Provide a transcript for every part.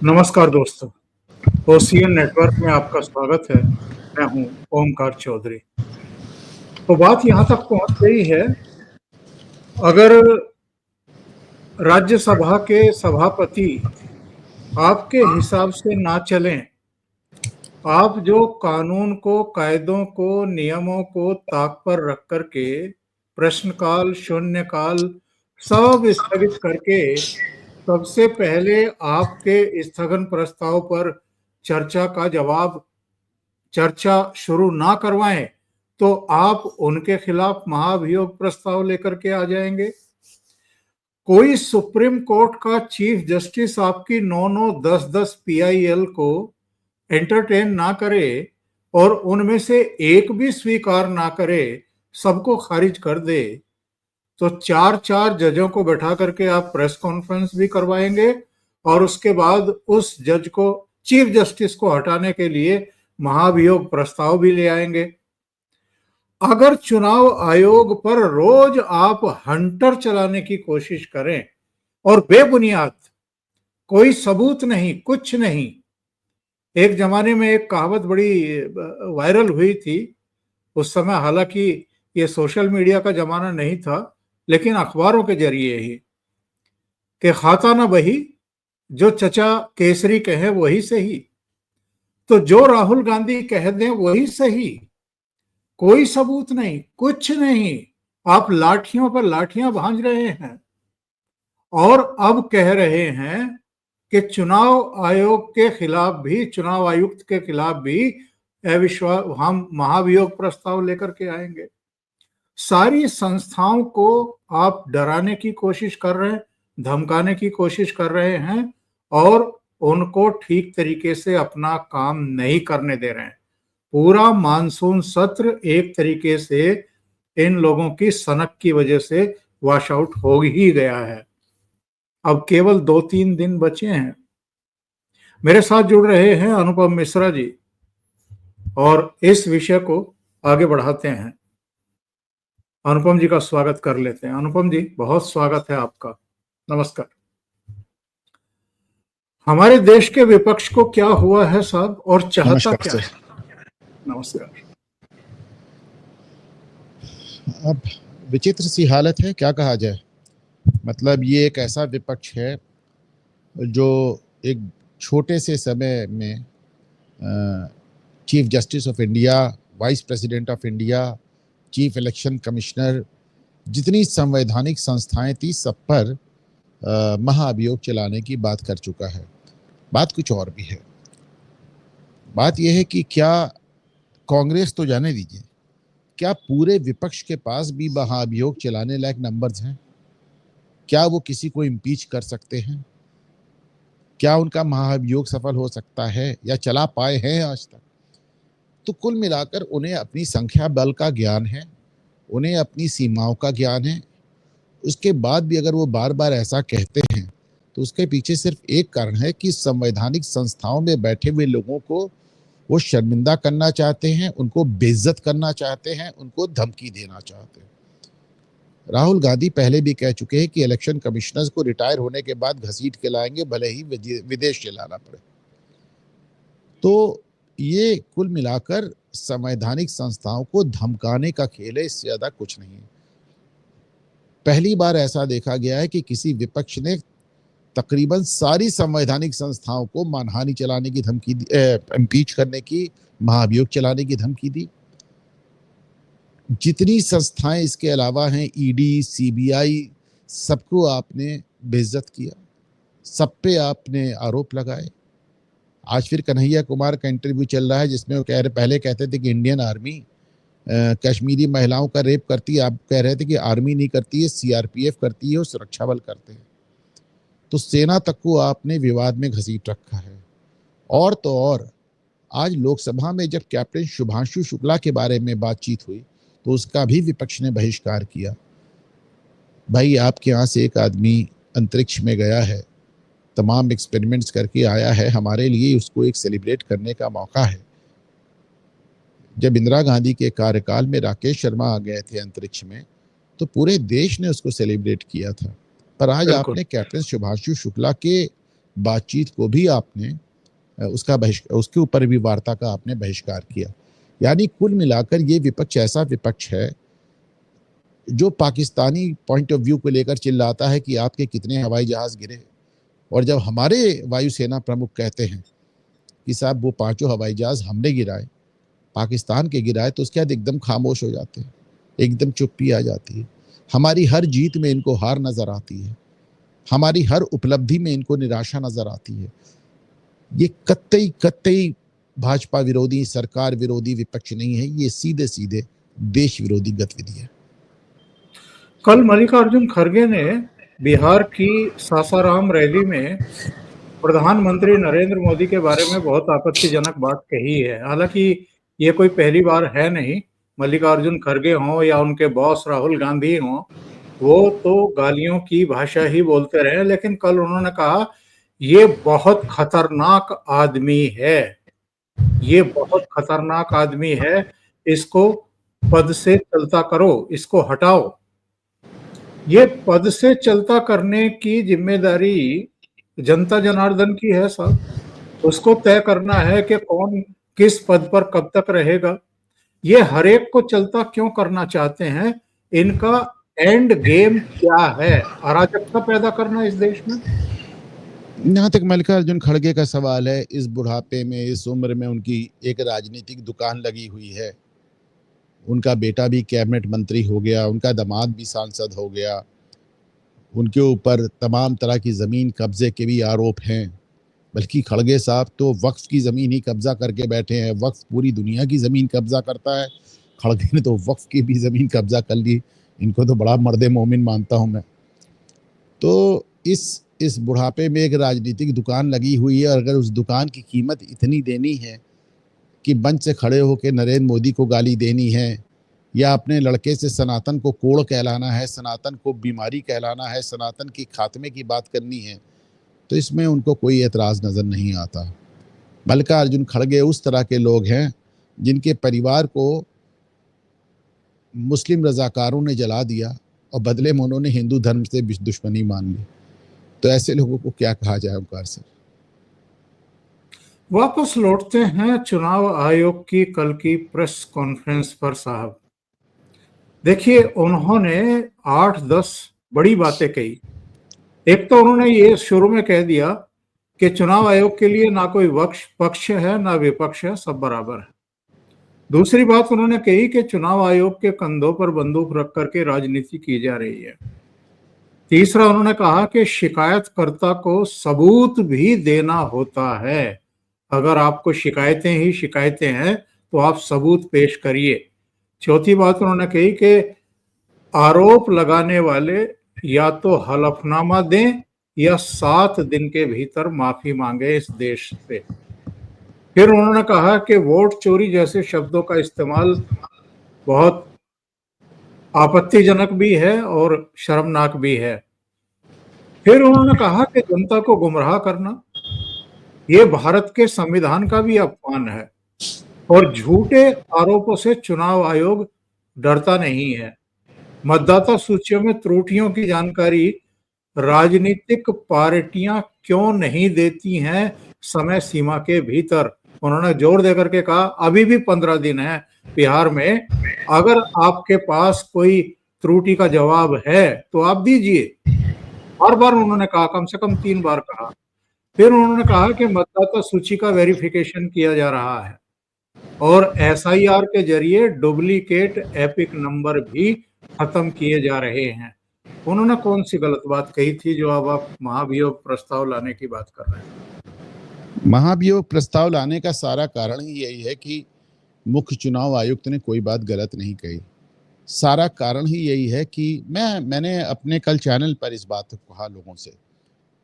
नमस्कार दोस्तों, ocean network में आपका स्वागत है। मैं हूँ ओमकार चौधरी। तो बात यहाँ तक पहुँच गई है, अगर राज्यसभा के सभापति आपके हिसाब से ना चलें, आप जो कानून को, कायदों को, नियमों को ताक पर रख कर के प्रश्नकाल, शून्यकाल सब स्थगित करके सबसे पहले आपके स्थगन प्रस्ताव पर चर्चा शुरू ना करवाएं, तो आप उनके खिलाफ महाभियोग प्रस्ताव लेकर के आ जाएंगे। कोई सुप्रीम कोर्ट का चीफ जस्टिस आपकी 9-9, 10-10 पीआईएल को एंटरटेन ना करे और उनमें से एक भी स्वीकार ना करे, सबको खारिज कर दे, तो 4-4 जजों को बैठा करके आप प्रेस कॉन्फ्रेंस भी करवाएंगे और उसके बाद उस जज को, चीफ जस्टिस को हटाने के लिए महाभियोग प्रस्ताव भी ले आएंगे। अगर चुनाव आयोग पर रोज आप हंटर चलाने की कोशिश करें और बेबुनियाद, कोई सबूत नहीं, कुछ नहीं। एक जमाने में एक कहावत बड़ी वायरल हुई थी, उस समय हालांकि ये सोशल मीडिया का जमाना नहीं था, लेकिन अखबारों के जरिए ही, कि खाता ना बही, जो चचा केसरी कहे वही सही। तो जो राहुल गांधी कह दें वही सही, कोई सबूत नहीं, कुछ नहीं। आप लाठियों पर लाठियां भांज रहे हैं और अब कह रहे हैं कि चुनाव आयोग के खिलाफ भी, चुनाव आयुक्त के खिलाफ भी अविश्वास, हम महाभियोग प्रस्ताव लेकर के आएंगे। सारी संस्थाओं को आप डराने की कोशिश कर रहे हैं, धमकाने की कोशिश कर रहे हैं और उनको ठीक तरीके से अपना काम नहीं करने दे रहे हैं। पूरा मानसून सत्र एक तरीके से इन लोगों की सनक की वजह से वॉश आउट हो ही गया है। अब केवल 2-3 दिन बचे हैं। मेरे साथ जुड़ रहे हैं अनुपम मिश्रा जी और इस विषय को आगे बढ़ाते हैं। अनुपम जी का स्वागत कर लेते हैं। अनुपम जी, बहुत स्वागत है आपका। नमस्कार। हमारे देश के विपक्ष को क्या हुआ है साहब, और चाहता क्या है? नमस्कार। अब विचित्र सी हालत है, क्या कहा जाए। मतलब ये एक ऐसा विपक्ष है जो एक छोटे से समय में chief justice of India, vice president of India, chief election commissioner, जितनी संवैधानिक संस्थाएं थी सब पर महाअभियोग चलाने की बात कर चुका है। बात कुछ और भी है। बात यह है कि क्या कांग्रेस तो जाने दीजिए, क्या पूरे विपक्ष के पास भी महाअभियोग चलाने लायक नंबर्स हैं? क्या वो किसी को इम्पीच कर सकते हैं? क्या उनका महाअभियोग सफल हो सकता है या चला पाए हैं आज तक? तो कुल मिलाकर उन्हें अपनी संख्या बल का ज्ञान है, उन्हें अपनी सीमाओं का ज्ञान है। उसके बाद भी अगर वो बार बार ऐसा कहते हैं तो उसके पीछे सिर्फ एक कारण है कि संवैधानिक संस्थाओं में बैठे हुए लोगों को वो शर्मिंदा करना चाहते हैं, उनको बेइज्जत करना चाहते हैं, उनको धमकी देना चाहते हैं। राहुल गांधी पहले भी कह चुके हैं कि इलेक्शन कमिश्नर्स को रिटायर होने के बाद घसीट के लाएंगे, भले ही विदेश चलाना पड़े। तो ये कुल मिलाकर संवैधानिक संस्थाओं को धमकाने का खेल है, इससे ज्यादा कुछ नहीं है। पहली बार ऐसा देखा गया है कि किसी विपक्ष ने तकरीबन सारी संवैधानिक संस्थाओं को मानहानि चलाने की धमकी दी, इम्पीच करने की, महाभियोग चलाने की धमकी दी। जितनी संस्थाएं इसके अलावा हैं, ईडी, सीबीआई, सबको आपने बेइज्जत किया, सब पे आपने आरोप लगाए। आज फिर कन्हैया कुमार का इंटरव्यू चल रहा है जिसमें वो पहले कहते थे कि इंडियन आर्मी कश्मीरी महिलाओं का रेप करती है, आप कह रहे थे कि आर्मी नहीं करती है, सीआरपीएफ करती है और सुरक्षा बल करते हैं। तो सेना तक को आपने विवाद में घसीट रखा है। और तो और आज लोकसभा में जब कैप्टन शुभांशु शुक्ला के बारे में बातचीत हुई तो उसका भी विपक्ष ने बहिष्कार किया। भाई, आपके यहाँ से एक आदमी अंतरिक्ष में गया है, तमाम एक्सपेरिमेंट्स करके आया है, हमारे लिए उसको एक सेलिब्रेट करने का मौका है। जब इंदिरा गांधी के कार्यकाल में राकेश शर्मा आ गए थे अंतरिक्ष में तो पूरे देश ने उसको सेलिब्रेट किया था। पर आज आपने कैप्टन शुभांशु शुक्ला के बातचीत को भी आपने उसके ऊपर भी वार्ता का आपने बहिष्कार किया। यानी कुल मिलाकर ये विपक्ष ऐसा विपक्ष है जो पाकिस्तानी पॉइंट ऑफ व्यू को लेकर चिल्लाता है कि आपके कितने हवाई जहाज गिरे, और जब हमारे वायुसेना प्रमुख कहते हैं कि साहब वो 5 हवाई जहाज हमने गिराए, पाकिस्तान के गिराए, तो उसके बाद एकदम खामोश हो जाते हैं, एकदम चुप्पी आ जाती है। हमारी हर जीत में इनको हार नजर आती है, हमारी हर उपलब्धि में इनको निराशा नजर आती है। ये कतई कतई भाजपा विरोधी, सरकार विरोधी विपक्ष नहीं है, ये सीधे सीधे देश विरोधी गतिविधि है। कल मल्लिकार्जुन खड़गे ने बिहार की सासाराम रैली में प्रधानमंत्री नरेंद्र मोदी के बारे में बहुत आपत्तिजनक बात कही है। हालांकि ये कोई पहली बार है नहीं, मल्लिकार्जुन खड़गे हों या उनके बॉस राहुल गांधी हों, वो तो गालियों की भाषा ही बोलते रहे, लेकिन कल उन्होंने कहा ये बहुत खतरनाक आदमी है, ये बहुत खतरनाक आदमी है, इसको पद से चलता करो, इसको हटाओ। ये पद से चलता करने की जिम्मेदारी जनता जनार्दन की है साहब। उसको तय करना है कि कौन किस पद पर कब तक रहेगा। ये हर एक को चलता क्यों करना चाहते हैं? इनका एंड गेम क्या है? अराजकता पैदा करना इस देश में। जहाँ तक मल्लिकार्जुन खड़गे का सवाल है, इस बुढ़ापे में, इस उम्र में उनकी एक राजनीतिक दुकान लगी हुई है। उनका बेटा भी कैबिनेट मंत्री हो गया, उनका दामाद भी सांसद हो गया, उनके ऊपर तमाम तरह की ज़मीन कब्जे के भी आरोप हैं। बल्कि खड़गे साहब तो वक्फ की ज़मीन ही कब्जा करके बैठे हैं। वक्फ पूरी दुनिया की ज़मीन कब्जा करता है, खड़गे ने तो वक्फ की भी ज़मीन कब्जा कर ली। इनको तो बड़ा मर्दे मोमिन मानता हूँ मैं। तो इस बुढ़ापे में एक राजनीतिक दुकान लगी हुई है, और अगर उस दुकान की कीमत इतनी देनी है कि मंच से खड़े होकर नरेंद्र मोदी को गाली देनी है, या अपने लड़के से सनातन को कोड़ कहलाना है, सनातन को बीमारी कहलाना है, सनातन की खात्मे की बात करनी है, तो इसमें उनको कोई एतराज़ नज़र नहीं आता। मल्लिकार्जुन खड़गे उस तरह के लोग हैं जिनके परिवार को मुस्लिम रजाकारों ने जला दिया और बदले में उन्होंने हिंदू धर्म से दुश्मनी मान ली। तो ऐसे लोगों को क्या कहा जाए ओंकार सर? वापस लौटते हैं चुनाव आयोग की कल की प्रेस कॉन्फ्रेंस पर साहब। देखिए, उन्होंने 8-10 बड़ी बातें कही। एक तो उन्होंने ये शुरू में कह दिया कि चुनाव आयोग के लिए ना कोई पक्ष है ना विपक्ष है, सब बराबर है। दूसरी बात उन्होंने कही कि चुनाव आयोग के कंधों पर बंदूक रख करके राजनीति की जा रही है। तीसरा उन्होंने कहा कि शिकायतकर्ता को सबूत भी देना होता है। अगर आपको शिकायतें ही शिकायतें हैं तो आप सबूत पेश करिए। चौथी बात उन्होंने कही कि आरोप लगाने वाले या तो हलफनामा दें या 7 दिन के भीतर माफी मांगे इस देश से। फिर उन्होंने कहा कि वोट चोरी जैसे शब्दों का इस्तेमाल बहुत आपत्तिजनक भी है और शर्मनाक भी है। फिर उन्होंने कहा कि जनता को गुमराह करना ये भारत के संविधान का भी अपमान है, और झूठे आरोपों से चुनाव आयोग डरता नहीं है। मतदाता सूचियों में त्रुटियों की जानकारी राजनीतिक पार्टियां क्यों नहीं देती हैं समय सीमा के भीतर? उन्होंने जोर देकर के कहा अभी भी 15 दिन है बिहार में, अगर आपके पास कोई त्रुटि का जवाब है तो आप दीजिए। बार बार उन्होंने कहा, कम से कम 3 बार कहा। फिर उन्होंने कहा कि मतदाता सूची का वेरिफिकेशन किया जा रहा है और एसआईआर के जरिए डुप्लीकेट एपिक नंबर भी खत्म किए जा रहे हैं। उन्होंने कौन सी गलत बात कही थी जो अब आप महाभियोग प्रस्ताव लाने की बात कर रहे हैं? महाभियोग प्रस्ताव लाने का सारा कारण ही यही है कि मुख्य चुनाव आयुक्त ने कोई बात गलत नहीं कही। सारा कारण ही यही है कि मैंने अपने कल चैनल पर इस बात को कहा लोगों से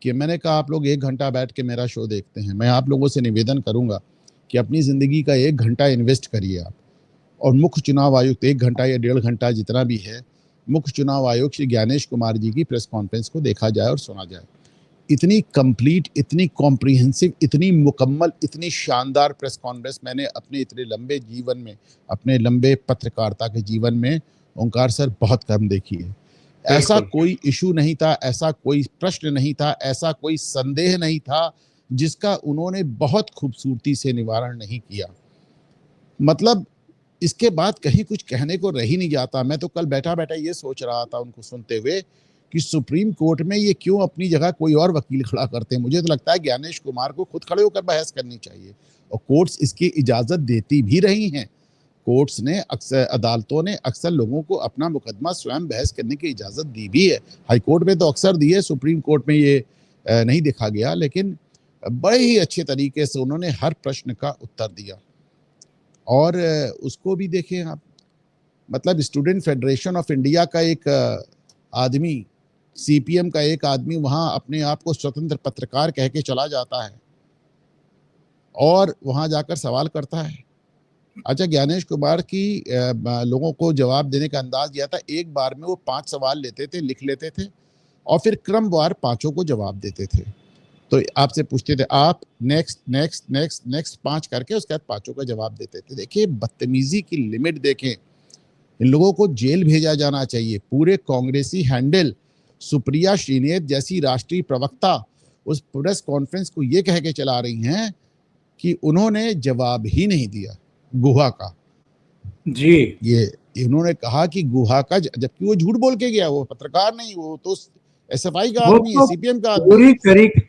कि मैंने कहा आप लोग 1 घंटा बैठ के मेरा शो देखते हैं, मैं आप लोगों से निवेदन करूंगा कि अपनी ज़िंदगी का 1 घंटा इन्वेस्ट करिए आप, और मुख्य चुनाव आयुक्त 1 घंटा या 1.5 घंटा जितना भी है, मुख्य चुनाव आयुक्त श्री ज्ञानेश कुमार जी की प्रेस कॉन्फ्रेंस को देखा जाए और सुना जाए। इतनी कंप्लीट, इतनी कॉम्प्रिहेंसिव, इतनी मुकम्मल, इतनी शानदार प्रेस कॉन्फ्रेंस मैंने अपने इतने लंबे जीवन में, अपने लंबे पत्रकारिता के जीवन में ओंकार सर बहुत कम देखी है। ऐसा बिल्कुल। कोई इशू नहीं था, ऐसा कोई प्रश्न नहीं था, ऐसा कोई संदेह नहीं था जिसका उन्होंने बहुत खूबसूरती से निवारण नहीं किया। मतलब इसके बाद कहीं कुछ कहने को रह ही नहीं जाता। मैं तो कल बैठा-बैठा ये सोच रहा था उनको सुनते हुए कि सुप्रीम कोर्ट में ये क्यों अपनी जगह कोई और वकील खड़ा करते हैं। मुझे तो लगता है ज्ञानेश कुमार को खुद खड़े होकर बहस करनी चाहिए और कोर्ट्स इसकी इजाज़त देती भी रही हैं। कोर्ट्स ने अक्सर, अदालतों ने अक्सर लोगों को अपना मुकदमा स्वयं बहस करने की इजाज़त दी भी है। हाई कोर्ट में तो अक्सर दी है, सुप्रीम कोर्ट में ये नहीं देखा गया, लेकिन बड़े ही अच्छे तरीके से उन्होंने हर प्रश्न का उत्तर दिया। और उसको भी देखें आप, मतलब स्टूडेंट फेडरेशन ऑफ इंडिया का एक आदमी, सीपीएम का एक आदमी वहाँ अपने आप को स्वतंत्र पत्रकार कह के चला जाता है और वहाँ जाकर सवाल करता है। अच्छा, ज्ञानेश कुमार की लोगों को जवाब देने का अंदाज यह था, एक बार में वो 5 सवाल लेते थे, लिख लेते थे और फिर क्रमवार पांचों को जवाब देते थे। तो आपसे पूछते थे आप, नेक्स्ट नेक्स्ट नेक्स्ट नेक्स्ट 5 करके उसके बाद पांचों का जवाब देते थे। देखिए बदतमीजी की लिमिट देखें। इन लोगों को जेल भेजा जाना चाहिए। पूरे कांग्रेसी हैंडल सुप्रिया श्रीनेत जैसी राष्ट्रीय प्रवक्ता उस प्रेस कॉन्फ्रेंस को ये कह के चला रही हैं कि उन्होंने जवाब ही नहीं दिया गुहा का। जी, ये इन्होंने कहा कि गुहा का, जबकि वो झूठ बोल के गया, वो पत्रकार नहीं, वो तो एसएफआई का वो आदमी है, तो सीपीएम का आदमी है।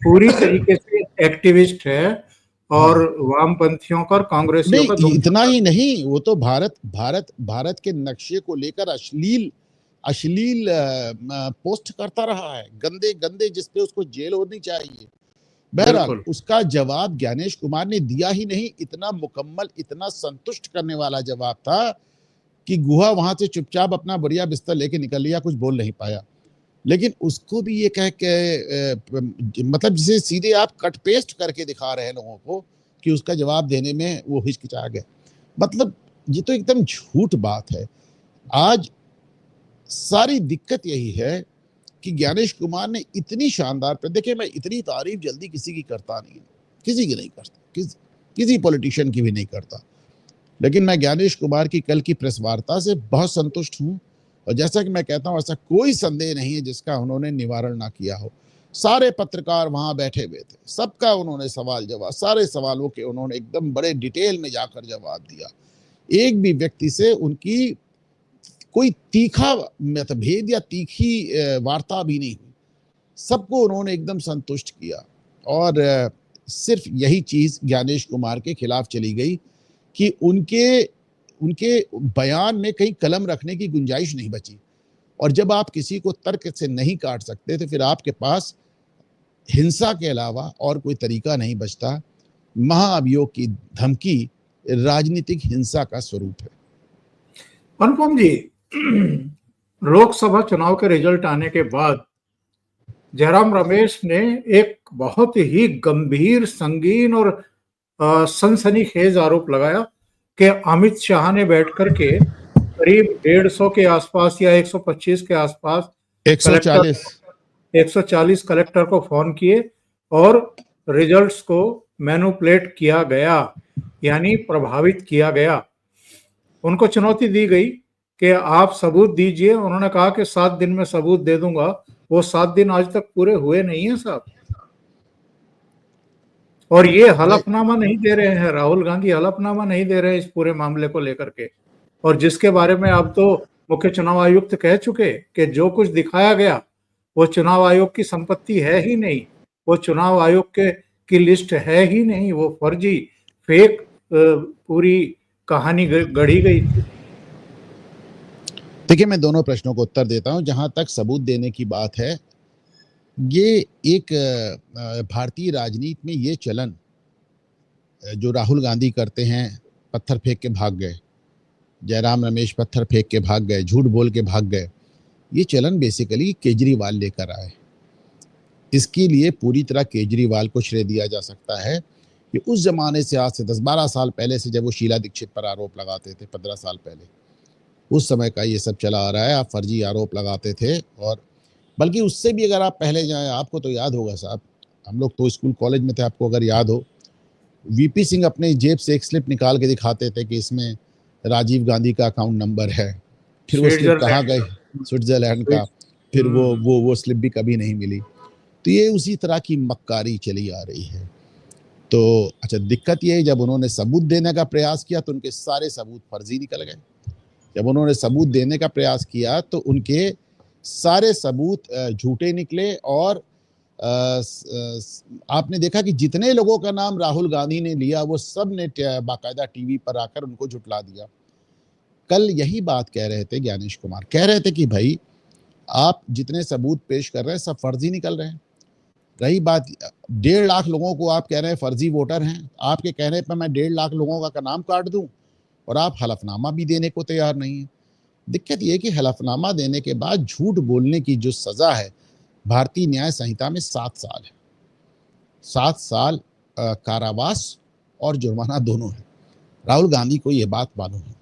पूरी तरीके से एक्टिविस्ट है और हाँ, वामपंथियों का और कांग्रेसियों का नहीं धूम इतना चक्कर। ही नहीं, वो तो भारत के नक्शे को लेकर अश्लील अश्लील पोस्ट करता रहा है, गंदे गंदे, जिसपे उसको जेल होनी चाहिए। बहरहाल बिल्कुल। उसका जवाब ज्ञानेश कुमार ने दिया ही नहीं। इतना मुकम्मल, इतना संतुष्ट करने वाला जवाब था कि गुहा वहां से चुपचाप अपना बढ़िया बिस्तर लेके निकल लिया, कुछ बोल नहीं पाया। लेकिन उसको भी ये कह के मतलब जिसे सीधे आप कट पेस्ट करके दिखा रहे हैं लोगों को कि उसका जवाब देने में वो हिचकिचा गया। मतलब ये तो एकदम झूठ बात है। आज सारी दिक्कत यही है कि ज्ञानेश कुमार ने इतनी शानदार, देखिए मैं इतनी तारीफ जल्दी किसी की करता नहीं, किसी की नहीं करता, किसी पॉलिटिशियन की भी नहीं करता, लेकिन मैं ज्ञानेश कुमार की कल की प्रेस वार्ता से बहुत संतुष्ट हूं। और जैसा कि मैं कहता हूं, ऐसा कोई संदेह नहीं है जिसका उन्होंने निवारण ना किया हो। सारे पत्रकार वहां बैठे हुए थे, सबका उन्होंने सवाल जवाब, सारे सवालों के उन्होंने एकदम बड़े डिटेल में जाकर जवाब दिया। एक भी व्यक्ति से उनकी कोई तीखा मतभेद या तीखी वार्ता भी नहीं हुई। सबको उन्होंने एकदम संतुष्ट किया। और सिर्फ यही चीज ज्ञानेश कुमार के खिलाफ चली गई कि उनके उनके बयान में कहीं कलम रखने की गुंजाइश नहीं बची। और जब आप किसी को तर्क से नहीं काट सकते तो फिर आपके पास हिंसा के अलावा और कोई तरीका नहीं बचता। महाअभियोग की धमकी राजनीतिक हिंसा का स्वरूप है। अनुपम जी, लोकसभा चुनाव के रिजल्ट आने के बाद जयराम रमेश ने एक बहुत ही गंभीर, संगीन और सनसनीखेज आरोप लगाया कि अमित शाह ने बैठ करके करीब 150 के आसपास या 125 के आसपास 140 140 कलेक्टर को फोन किए और रिजल्ट्स को मैनिपुलेट किया गया, यानी प्रभावित किया गया। उनको चुनौती दी गई कि आप सबूत दीजिए। उन्होंने कहा कि 7 दिन में सबूत दे दूंगा। वो 7 दिन आज तक पूरे हुए नहीं है साहब। और ये हलफनामा नहीं दे रहे हैं, राहुल गांधी हलफनामा नहीं दे रहे हैं इस पूरे मामले को लेकर के। और जिसके बारे में अब तो मुख्य चुनाव आयुक्त कह चुके कि जो कुछ दिखाया गया वो चुनाव आयोग की संपत्ति है ही नहीं, वो चुनाव आयोग के की लिस्ट है ही नहीं, वो फर्जी, फेक पूरी कहानी गढ़ी गई थी। देखिए, मैं दोनों प्रश्नों को उत्तर देता हूं। जहां तक सबूत देने की बात है, ये एक भारतीय राजनीति में ये चलन जो राहुल गांधी करते हैं, पत्थर फेंक के भाग गए, जयराम रमेश पत्थर फेंक के भाग गए, झूठ बोल के भाग गए, ये चलन बेसिकली केजरीवाल लेकर आए। इसके लिए पूरी तरह केजरीवाल को श्रेय दिया जा सकता है कि उस जमाने से, आज से 10-12 साल पहले से, जब वो शीला दीक्षित पर आरोप लगाते थे, 15 साल पहले, उस समय का ये सब चला आ रहा है। आप फर्जी आरोप लगाते थे। और बल्कि उससे भी अगर आप पहले जाएं, आपको तो याद होगा साहब, हम लोग तो स्कूल कॉलेज में थे, आपको अगर याद हो, वीपी सिंह अपने जेब से एक स्लिप निकाल के दिखाते थे कि इसमें राजीव गांधी का अकाउंट नंबर है। फिर वो स्लिप कहाँ गए? स्विट्जरलैंड का। फिर वो स्लिप भी कभी नहीं मिली। तो ये उसी तरह की मक्कारी चली आ रही है। तो अच्छा, दिक्कत ये है जब उन्होंने सबूत देने का प्रयास किया तो उनके सारे सबूत फर्जी निकल गए। जब उन्होंने सबूत देने का प्रयास किया तो उनके सारे सबूत झूठे निकले। और आपने देखा कि जितने लोगों का नाम राहुल गांधी ने लिया वो सब ने बाकायदा टीवी पर आकर उनको झुटला दिया। कल यही बात कह रहे थे ज्ञानेश कुमार, कह रहे थे कि भाई आप जितने सबूत पेश कर रहे हैं सब फर्जी निकल रहे हैं। रही बात 1.5 लाख लोगों को आप कह रहे हैं फर्जी वोटर हैं, आपके कहने पर मैं 1.5 लाख लोगों का नाम काट दूं और आप हलफनामा भी देने को तैयार नहीं है। दिक्कत यह कि हलफनामा देने के बाद झूठ बोलने की जो सजा है भारतीय न्याय संहिता में 7 साल है। 7 साल कारावास और जुर्माना दोनों है। राहुल गांधी को यह बात मालूम है,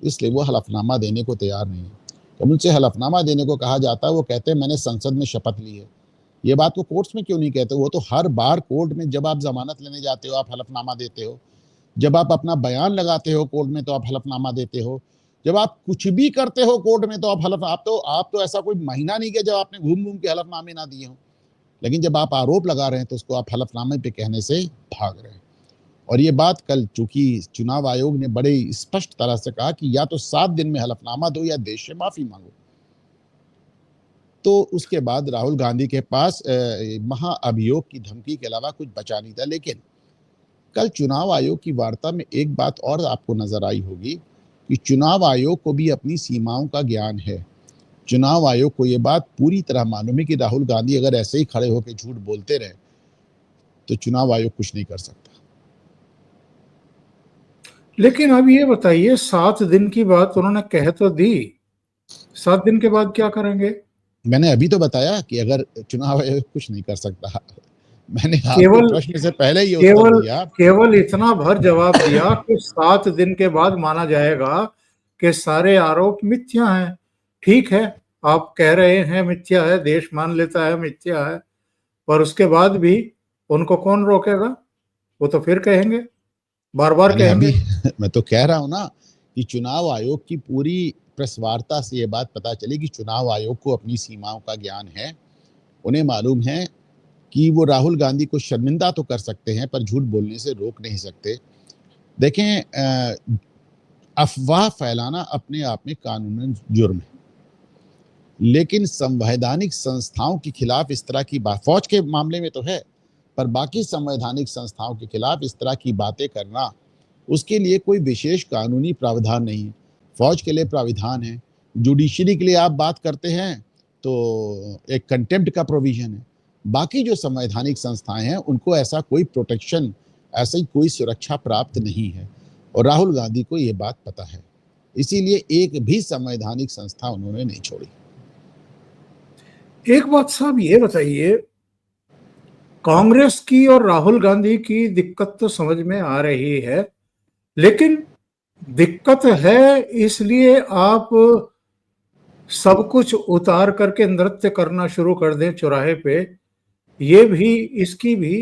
इसलिए वो हलफनामा देने को तैयार नहीं है। जब उनसे हलफनामा देने को कहा जाता है वो कहते हैं मैंने संसद में शपथ ली है। ये बात वो कोर्ट्स में क्यों नहीं कहते? वो तो हर बार कोर्ट में जब आप जमानत लेने जाते हो आप हलफनामा देते हो, जब आप अपना बयान लगाते हो कोर्ट में तो आप हलफनामा देते हो, जब आप कुछ भी करते हो कोर्ट में तो आप तो ऐसा कोई महीना नहीं गया जब आपने घूम घूम के हलफनामे ना दिए हो। लेकिन जब आप आरोप लगा रहे हैं तो उसको आप हलफनामे पे कहने से भाग रहे हैं। और ये बात कल चूंकि चुनाव आयोग ने बड़े स्पष्ट तरह से कहा कि या तो 7 दिन में हलफनामा दो या देश से माफी मांगो, तो उसके बाद राहुल गांधी के पास महाअभियोग की धमकी के अलावा कुछ बचा नहीं था। लेकिन कल चुनाव आयोग की वार्ता में एक बात और आपको नजर आई होगी कि चुनाव आयोग को भी अपनी सीमाओं का ज्ञान है। चुनाव आयोग को यह बात पूरी तरह मालूम है कि राहुल गांधी अगर ऐसे ही खड़े होकर झूठ बोलते रहे तो चुनाव आयोग कुछ नहीं कर सकता। लेकिन अब ये बताइए, 7 दिन की बात उन्होंने कह तो दी, 7 दिन के बाद क्या करेंगे? मैंने अभी तो बताया कि अगर चुनाव आयोग कुछ नहीं कर सकता। मैंने आपके केवल प्रश्न से पहले ही उत्तर केवल दिया। केवल इतना भर जवाब दिया कि 7 दिन के बाद माना जाएगा कि सारे आरोप मिथ्या हैं। ठीक है, आप कह रहे हैं मिथ्या है, देश मान लेता है मिथ्या है, पर उसके बाद भी उनको कौन रोकेगा? वो तो फिर कहेंगे, बार बार मैंने कहेंगे। अभी मैं तो कह रहा हूं ना कि चुनाव आयोग की पूरी प्रेस वार्ता से ये बात पता चली कि चुनाव आयोग को अपनी सीमाओं का ज्ञान है। उन्हें मालूम है कि वो राहुल गांधी को शर्मिंदा तो कर सकते हैं पर झूठ बोलने से रोक नहीं सकते। देखें, अफवाह फैलाना अपने आप में कानूनन जुर्म है, लेकिन संवैधानिक संस्थाओं के खिलाफ इस तरह की बात, फौज के मामले में तो है, पर बाकी संवैधानिक संस्थाओं के खिलाफ इस तरह की बातें करना, उसके लिए कोई विशेष कानूनी प्रावधान नहीं है। फौज के लिए प्राविधान है, जुडिशरी के लिए आप बात करते हैं तो एक कंटेम्प्ट का प्रोविजन है। बाकी जो संवैधानिक संस्थाएं हैं उनको ऐसा कोई प्रोटेक्शन, ऐसी कोई सुरक्षा प्राप्त नहीं है और राहुल गांधी को ये बात पता है, इसीलिए एक भी संवैधानिक संस्था उन्होंने नहीं छोड़ी। एक बात साहब ये बताइए, कांग्रेस की और राहुल गांधी की दिक्कत तो समझ में आ रही है, लेकिन दिक्कत है इसलिए आप सब कुछ उतार करके नृत्य करना शुरू कर दें चौराहे पे, ये भी, इसकी भी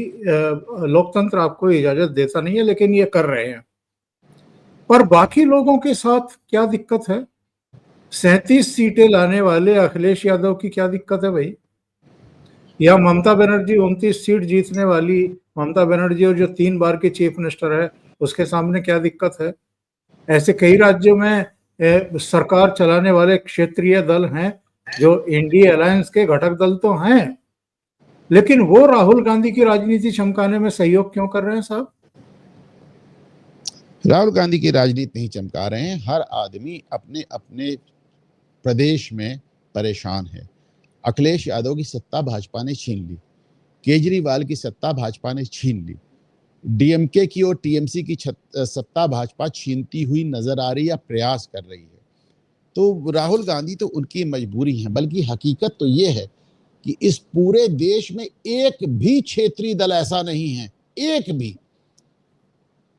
लोकतंत्र आपको इजाजत देता नहीं है, लेकिन ये कर रहे हैं। पर बाकी लोगों के साथ क्या दिक्कत है? 37 सीटें लाने वाले अखिलेश यादव की क्या दिक्कत है भाई? या ममता बनर्जी 29 सीट जीतने वाली ममता बनर्जी और जो 3 बार की चीफ मिनिस्टर है उसके सामने क्या दिक्कत है? ऐसे कई राज्यों में सरकार चलाने वाले क्षेत्रीय दल हैं जो इंडिया अलायंस के घटक दल तो हैं, लेकिन वो राहुल गांधी की राजनीति चमकाने में सहयोग क्यों कर रहे हैं साहब? राहुल गांधी की राजनीति नहीं चमका रहे हैं, हर आदमी अपने अपने प्रदेश में परेशान है। अखिलेश यादव की सत्ता भाजपा ने छीन ली, केजरीवाल की सत्ता भाजपा ने छीन ली, डीएमके की और टीएमसी की सत्ता भाजपा छीनती हुई नजर आ रही है या प्रयास कर रही है। तो राहुल गांधी तो उनकी मजबूरी है, बल्कि हकीकत तो ये है कि इस पूरे देश में एक भी क्षेत्रीय दल ऐसा नहीं है, एक भी,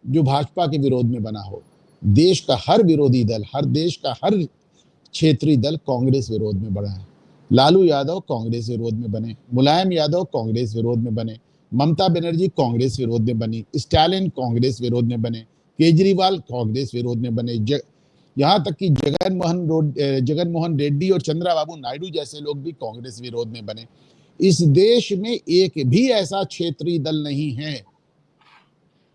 जो भाजपा के विरोध में बना हो। देश का हर विरोधी दल, हर देश का हर क्षेत्रीय दल कांग्रेस विरोध में बना है। लालू यादव कांग्रेस विरोध में बने, मुलायम यादव कांग्रेस विरोध में बने, ममता बनर्जी कांग्रेस विरोध में बनी, स्टालिन कांग्रेस विरोध में बने, केजरीवाल कांग्रेस विरोध में बने, यहाँ तक कि जगन मोहन रेड्डी और चंद्रबाबू नायडू जैसे लोग भी कांग्रेस विरोध में बने। इस देश में एक भी ऐसा क्षेत्रीय दल नहीं है,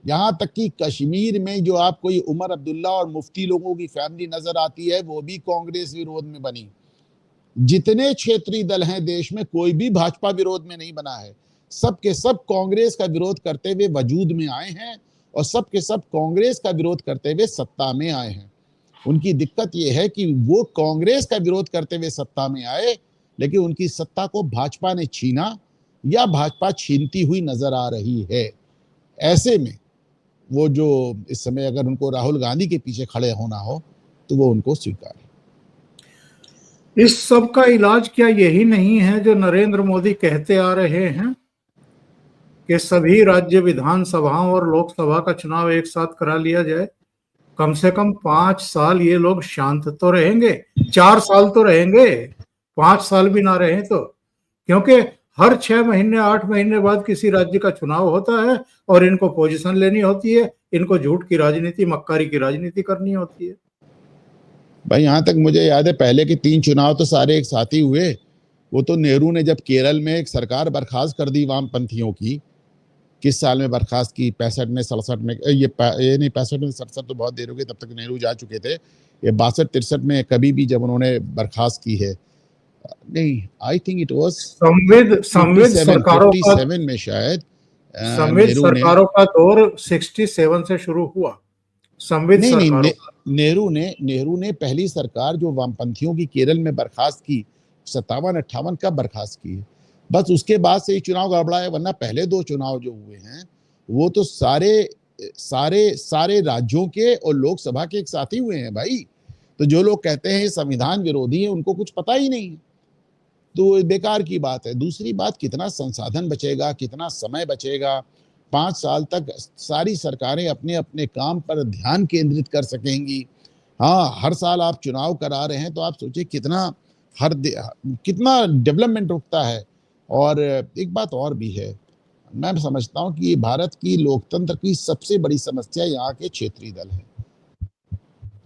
यहां तक कि कश्मीर में जो आपको ये उमर अब्दुल्ला और मुफ्ती लोगों की फैमिली नजर आती है, वो भी कांग्रेस विरोध में बनी। जितने क्षेत्रीय दल हैं देश में, कोई भी भाजपा विरोध में नहीं बना है। सब के सब कांग्रेस का विरोध करते हुए वजूद में आए हैं और सब के सब कांग्रेस का विरोध करते हुए सत्ता में आए हैं। उनकी दिक्कत यह है कि वो कांग्रेस का विरोध करते हुए सत्ता में आए, लेकिन उनकी सत्ता को भाजपा ने छीना या भाजपा छीनती हुई नजर आ रही है। ऐसे में वो जो इस समय अगर उनको राहुल गांधी के पीछे खड़े होना हो तो वो उनको स्वीकार है। इस सब का इलाज क्या यही नहीं है जो नरेंद्र मोदी कहते आ रहे हैं कि सभी राज्य विधानसभाओं और लोकसभा का चुनाव एक साथ करा लिया जाए? कम से कम 5 साल ये लोग शांत तो रहेंगे, 4 साल तो रहेंगे, 5 साल भी ना रहे तो, क्योंकि हर 6 महीने 8 महीने बाद किसी राज्य का चुनाव होता है और इनको पोजीशन लेनी होती है, इनको झूठ की राजनीति, मक्कारी की राजनीति करनी होती है। भाई यहाँ तक मुझे याद है पहले के 3 चुनाव तो सारे एक साथ ही हुए। वो तो नेहरू ने जब केरल में एक सरकार बर्खास्त कर दी वामपंथियों की, किस साल में बर्खास्त की, 65 में 67 में, ये नहीं 65 में 67 तो बहुत देर हो गई, तब तक नेहरू जा चुके थे। ये 62-63 में कभी भी जब उन्होंने बर्खास्त की है, नहीं आई थिंक इट वाज संविद सरकारों का 57 में शायद संविद सरकारों का दौर 67 से शुरू हुआ। संविद सरकारों नेहरू ने पहली सरकार जो वामपंथियों की केरल में बर्खास्त की 57-58 का बर्खास्त की है, बस उसके बाद से ये चुनाव गड़बड़ा है। वरना पहले 2 चुनाव जो हुए हैं वो तो सारे राज्यों के और लोकसभा के एक साथ ही हुए हैं भाई। तो जो लोग कहते हैं संविधान विरोधी है, उनको कुछ पता ही नहीं, तो बेकार की बात है। दूसरी बात, कितना संसाधन बचेगा, कितना समय बचेगा? 5 साल तक सारी सरकारें अपने अपने काम पर ध्यान केंद्रित कर सकेंगी। हाँ, हर साल आप चुनाव करा रहे हैं तो आप सोचिए कितना डेवलपमेंट रुकता है। और एक बात और भी है, मैं समझता हूं कि ये भारत की लोकतंत्र की सबसे बड़ी समस्या यहाँ के क्षेत्रीय दल है।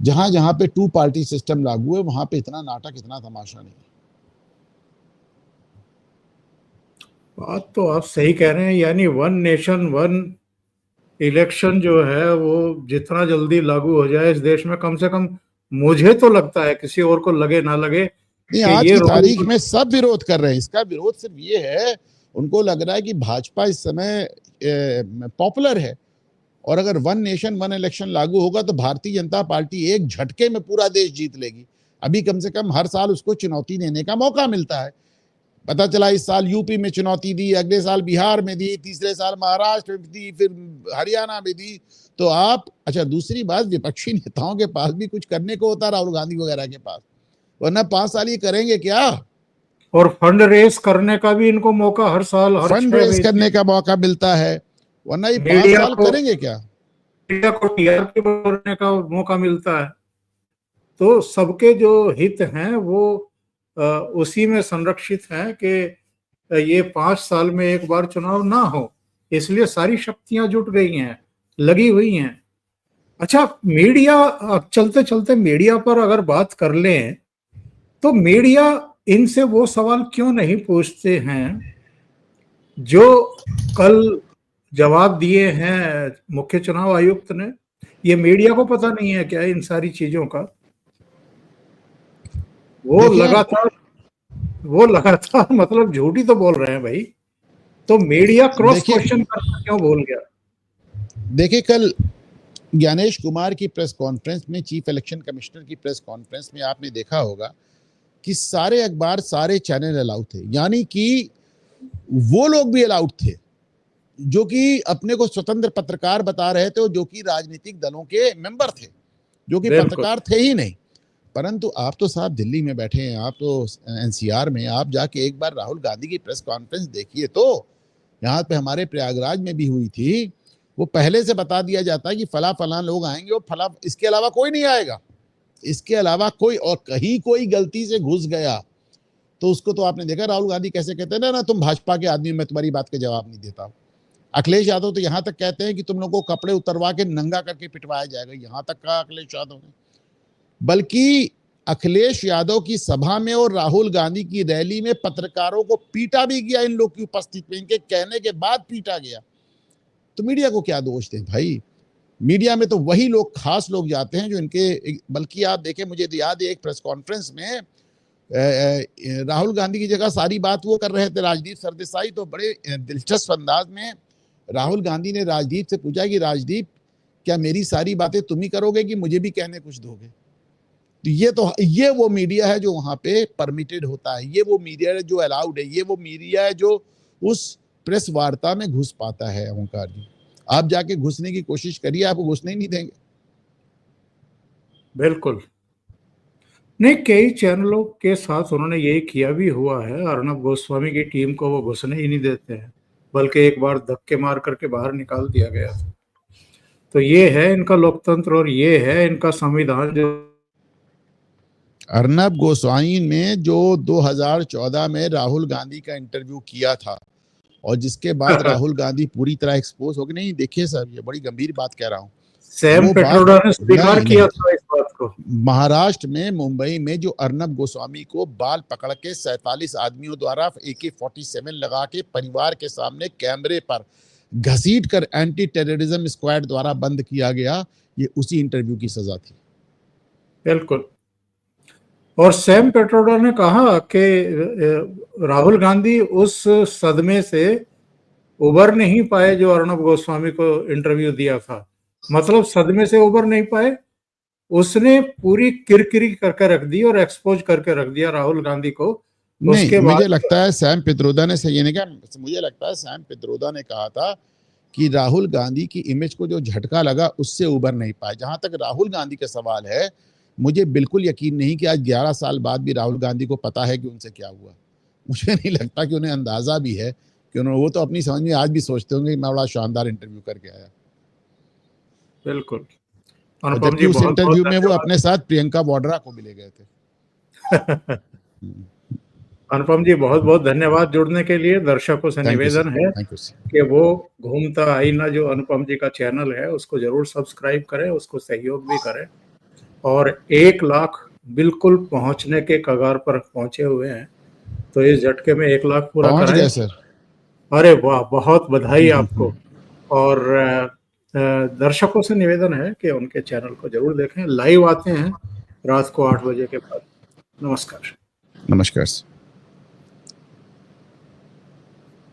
जहां जहां पे 2 पार्टी सिस्टम लागू है, वहां पे इतना नाटक, इतना तमाशा नहीं है। बात तो आप सही कह रहे हैं, यानी 1 नेशन 1 इलेक्शन जो है वो जितना जल्दी लागू हो जाए इस देश में, कम से कम मुझे तो लगता है, किसी और को लगे ना लगे, नहीं, आज की तारीख में सब विरोध कर रहे हैं। इसका विरोध सिर्फ ये है, उनको लग रहा है कि भाजपा इस समय पॉपुलर है और अगर 1 नेशन 1 इलेक्शन लागू होगा तो भारतीय जनता पार्टी एक झटके में पूरा देश जीत लेगी। अभी कम से कम हर साल उसको चुनौती देने का मौका मिलता है। पता चला इस साल यूपी में चुनौती दी, अगले साल बिहार में दी, तीसरे साल महाराष्ट्र में दी, फिर हरियाणा में दी। तो आप अच्छा, दूसरी बात, विपक्षी नेताओं के पास भी कुछ करने को होता, राहुल गांधी वगैरह के पास, वरना 5 साल ये करेंगे क्या? और फंड रेस करने का भी इनको मौका हर साल, हर फंड रेस करने का मौका मिलता है, वरना ये 5 साल करेंगे क्या? मीडिया को टीआरपी बढ़ाने का मौका मिलता है। तो सबके जो हित हैं वो उसी में संरक्षित हैं कि ये 5 साल में एक बार चुनाव ना हो, इसलिए सारी शक्तियां जुट गई हैं, लगी हुई हैं। अच्छा, मीडिया, चलते चलते मीडिया पर अगर बात कर लें तो मीडिया इनसे वो सवाल क्यों नहीं पूछते हैं जो कल जवाब दिए हैं मुख्य चुनाव आयुक्त ने? ये मीडिया को पता नहीं है क्या इन सारी चीजों का? वो लगातार मतलब झूठ ही तो बोल रहे हैं भाई। तो मीडिया क्रॉस क्वेश्चन करना क्यों भूल गया? देखिए, कल ज्ञानेश कुमार की प्रेस कॉन्फ्रेंस में, चीफ इलेक्शन कमिश्नर की प्रेस कॉन्फ्रेंस में आपने देखा होगा कि सारे अखबार, सारे चैनल अलाउड थे। यानी कि वो लोग भी अलाउड थे जो कि अपने को स्वतंत्र पत्रकार बता रहे थे और जो कि राजनीतिक दलों के मेंबर थे, जो कि पत्रकार थे ही नहीं। परंतु आप तो साहब दिल्ली में बैठे हैं, आप तो एनसीआर में, आप जाके एक बार राहुल गांधी की प्रेस कॉन्फ्रेंस देखिए। तो यहाँ पे हमारे प्रयागराज में भी हुई थी, वो पहले से बता दिया जाता है कि फला लोग आएंगे और फला, इसके अलावा कोई नहीं आएगा, इसके अलावा कोई। और कहीं कोई गलती से घुस गया तो उसको, तो आपने देखा राहुल गांधी कैसे कहते हैं ना, तुम भाजपा के आदमी, मैं तुम्हारी बात का जवाब नहीं देता। अखिलेश यादव तो यहां तक कहते हैं कि तुम लोगों को कपड़े उतरवा के नंगा करके पिटवाया जाएगा, यहां तक कहा अखिलेश यादव ने। बल्कि अखिलेश यादव की सभा में और राहुल गांधी की रैली में पत्रकारों को पीटा भी गया, इन लोग की उपस्थिति में, इनके कहने के बाद पीटा गया। तो मीडिया को क्या दोष दें भाई? मीडिया में तो वही लोग, खास लोग जाते हैं जो इनके, बल्कि आप देखें, मुझे तो याद है एक प्रेस कॉन्फ्रेंस में राहुल गांधी की जगह सारी बात वो कर रहे थे, राजदीप सरदेसाई। तो बड़े दिलचस्प अंदाज में राहुल गांधी ने राजदीप से पूछा कि राजदीप, क्या मेरी सारी बातें तुम ही करोगे कि मुझे भी कहने कुछ दोगे? तो ये वो मीडिया है जो वहां पे परमिटेड होता है, ये वो मीडिया है जो अलाउड है, ये वो मीडिया है जो उस प्रेस वार्ता में घुस पाता है। ओंकार जी, आप जाके घुसने की कोशिश करिए, आपको घुसने ही नहीं देंगे। बिल्कुल नहीं, कई चैनलों के साथ उन्होंने यही किया भी हुआ है। अर्नब गोस्वामी की टीम को वो घुसने ही नहीं देते हैं, बल्कि एक बार धक्के मार करके बाहर निकाल दिया गया था। तो ये है इनका लोकतंत्र और ये है इनका संविधान। जो अर्नब गोस्वामी ने जो 2014 में राहुल गांधी का इंटरव्यू किया था और जिसके बाद राहुल गांधी पूरी तरह एक्सपोज हो गए, नहीं देखिए सर, ये बड़ी गंभीर बात कह रहा हूँ, सैम पेट्रोडा ने स्वीकार किया था इस बात को। महाराष्ट्र में, मुंबई में जो अर्नब गोस्वामी को बाल पकड़ के 47 आदमियों द्वारा AK-47 लगा के परिवार के सामने कैमरे पर घसीट कर एंटी टेररिज्म स्क्वाड द्वारा बंद किया गया, ये उसी इंटरव्यू की सजा थी। बिल्कुल। और सैम पेट्रोडा ने कहा कि राहुल गांधी उस सदमे से उबर नहीं पाए जो अर्नब गोस्वामी को इंटरव्यू दिया था। मतलब सदमे से उबर नहीं पाए, उसने पूरी किरकिरी करके रख दी और एक्सपोज करके रख दिया राहुल गांधी को। नहीं, मुझे लगता है सैम पित्रोदा ने सही नहीं कहा। मुझे लगता है सैम पित्रोदा ने कहा था कि राहुल गांधी की इमेज को जो झटका लगा उससे उबर नहीं पाए। जहां तक राहुल गांधी का सवाल है, मुझे बिल्कुल यकीन नहीं कि आज 11 साल बाद भी राहुल गांधी को पता है कि उनसे क्या हुआ। मुझे नहीं लगता कि उन्हें अंदाजा भी है कि उन्होंने, वो तो अपनी समझ में आज भी सोचते होंगे कि मैं बड़ा शानदार इंटरव्यू करके आया। बिल्कुल। जबकि उस इंटरव्यू में वो अपने साथ प्रियंका वाड्रा को भी ले गए थे। अनुपम जी, बहुत बहुत धन्यवाद जुड़ने के लिए। दर्शकों से निवेदन है कि वो घूमता आईना जो अनुपम जी का चैनल है उसको जरूर सब्सक्राइब करें, उसको सहयोग भी करें। और 1 लाख बिल्कुल पहुंचने के कगार पर पहुंचे हुए हैं, तो इस झटके में 1 लाख पूरा कराएं सर। अरे वाह, बहुत बधाई आपको। और दर्शकों से निवेदन है कि उनके चैनल को जरूर देखें। लाइव आते हैं रात को 8 बजे के बाद। नमस्कार। नमस्कार।